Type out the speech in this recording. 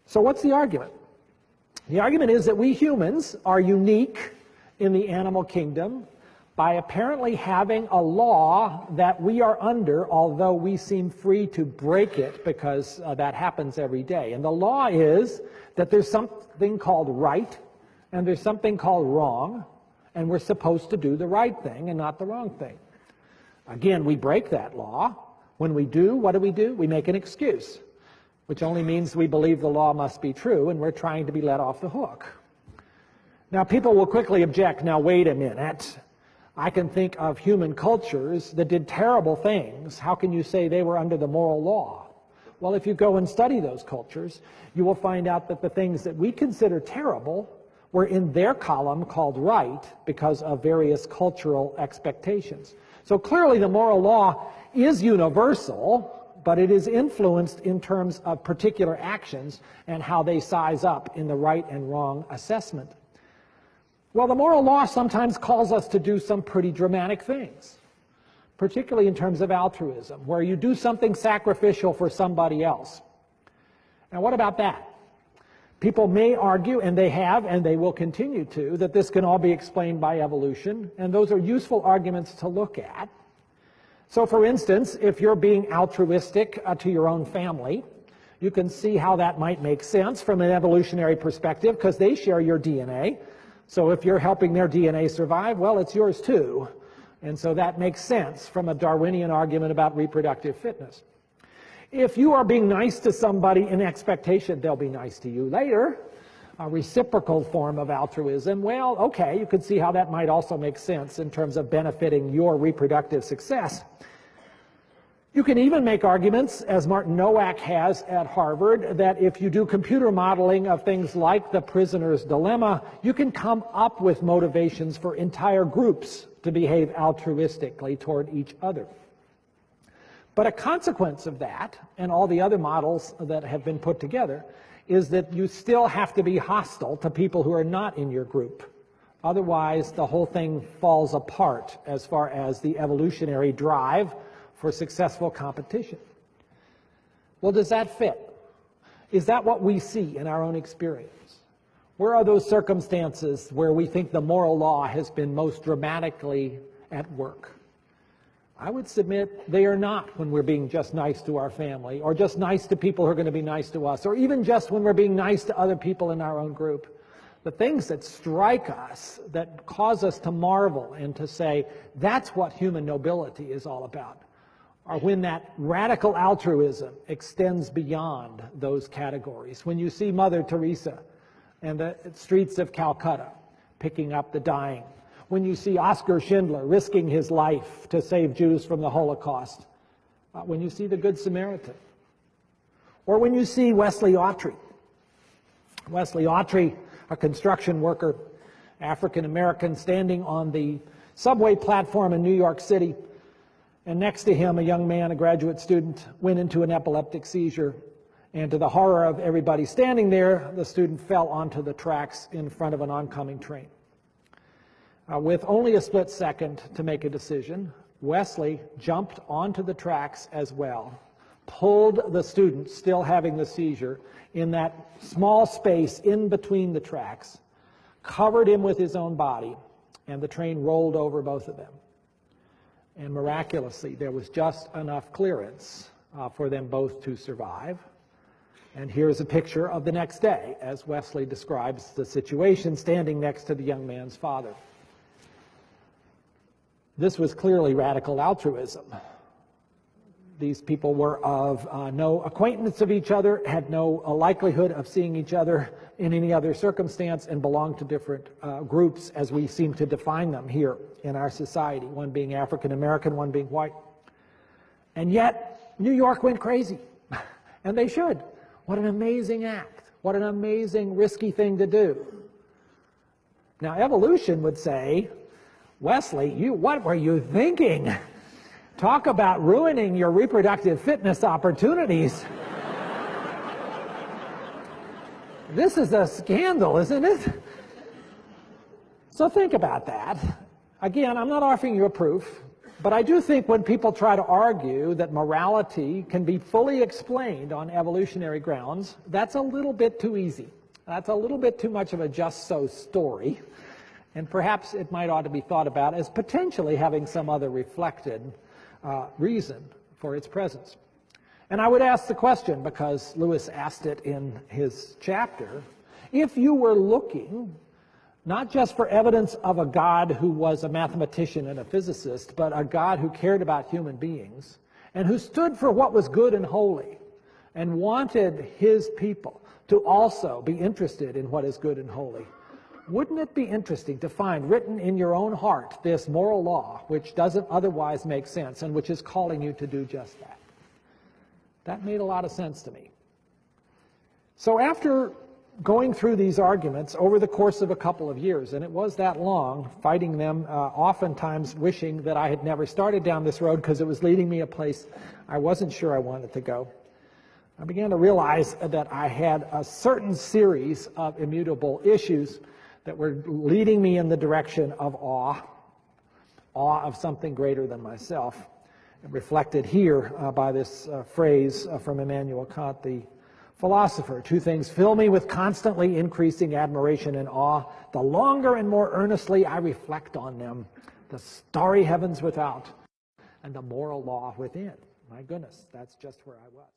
So what's the argument? The argument is that we humans are unique in the animal kingdom by apparently having a law that we are under, although we seem free to break it because that happens every day. And the law is that there's something called right and there's something called wrong, and we're supposed to do the right thing and not the wrong thing. Again, we break that law. When we do, what do? We make an excuse, which only means we believe the law must be true and we're trying to be let off the hook. Now, people will quickly object, now wait a minute. I can think of human cultures that did terrible things. How can you say they were under the moral law? Well, if you go and study those cultures, you will find out that the things that we consider terrible were in their column called right because of various cultural expectations. So clearly the moral law is universal, but it is influenced in terms of particular actions and how they size up in the right and wrong assessment. Well, the moral law sometimes calls us to do some pretty dramatic things, particularly in terms of altruism, where you do something sacrificial for somebody else. Now, what about that? People may argue, and they have, and they will continue to, that this can all be explained by evolution, and those are useful arguments to look at. So, for instance, if you're being altruistic to your own family, you can see how that might make sense from an evolutionary perspective, because they share your DNA. So if you're helping their DNA survive, well, it's yours too. And so that makes sense from a Darwinian argument about reproductive fitness. If you are being nice to somebody in expectation they'll be nice to you later, a reciprocal form of altruism, well, okay, you can see how that might also make sense in terms of benefiting your reproductive success. You can even make arguments, as Martin Nowak has at Harvard, that if you do computer modeling of things like the prisoner's dilemma, you can come up with motivations for entire groups to behave altruistically toward each other. But a consequence of that, and all the other models that have been put together, is that you still have to be hostile to people who are not in your group. Otherwise, the whole thing falls apart as far as the evolutionary drive for successful competition. Well, does that fit? Is that what we see in our own experience? Where are those circumstances where we think the moral law has been most dramatically at work? I would submit they are not when we're being just nice to our family, or just nice to people who are going to be nice to us, or even just when we're being nice to other people in our own group. The things that strike us, that cause us to marvel and to say, that's what human nobility is all about, are when that radical altruism extends beyond those categories. When you see Mother Teresa and the streets of Calcutta picking up the dying. When you see Oskar Schindler risking his life to save Jews from the Holocaust. When you see the Good Samaritan. Or when you see Wesley Autry. Wesley Autry, a construction worker, African-American, standing on the subway platform in New York City. And next to him, a young man, a graduate student, went into an epileptic seizure. And to the horror of everybody standing there, the student fell onto the tracks in front of an oncoming train. With only a split second to make a decision, Wesley jumped onto the tracks as well, pulled the student, still having the seizure, in that small space in between the tracks, covered him with his own body, and the train rolled over both of them. And miraculously, there was just enough clearance for them both to survive. And here's a picture of the next day, as Wesley describes the situation, standing next to the young man's father. This was clearly radical altruism. These people were of no acquaintance of each other, had no likelihood of seeing each other in any other circumstance, and belonged to different groups as we seem to define them here in our society, one being African American, one being white. And yet, New York went crazy, and they should. What an amazing act. What an amazing, risky thing to do. Now, evolution would say, Wesley, what were you thinking? Talk about ruining your reproductive fitness opportunities. This is a scandal, isn't it? So think about that. Again, I'm not offering you a proof. But I do think when people try to argue that morality can be fully explained on evolutionary grounds, that's a little bit too easy. That's a little bit too much of a just so story. And perhaps it might ought to be thought about as potentially having some other reflected reason for its presence. And I would ask the question, because Lewis asked it in his chapter, if you were looking not just for evidence of a God who was a mathematician and a physicist, but a God who cared about human beings and who stood for what was good and holy and wanted his people to also be interested in what is good and holy, wouldn't it be interesting to find written in your own heart this moral law which doesn't otherwise make sense and which is calling you to do just that? That made a lot of sense to me. So after going through these arguments over the course of a couple of years, and it was that long, fighting them, oftentimes wishing that I had never started down this road because it was leading me a place I wasn't sure I wanted to go, I began to realize that I had a certain series of immutable issues that were leading me in the direction of awe of something greater than myself, reflected here by this phrase from Immanuel Kant, the philosopher. Two things fill me with constantly increasing admiration and awe. The longer and more earnestly I reflect on them, the starry heavens without and the moral law within. My goodness, that's just where I was.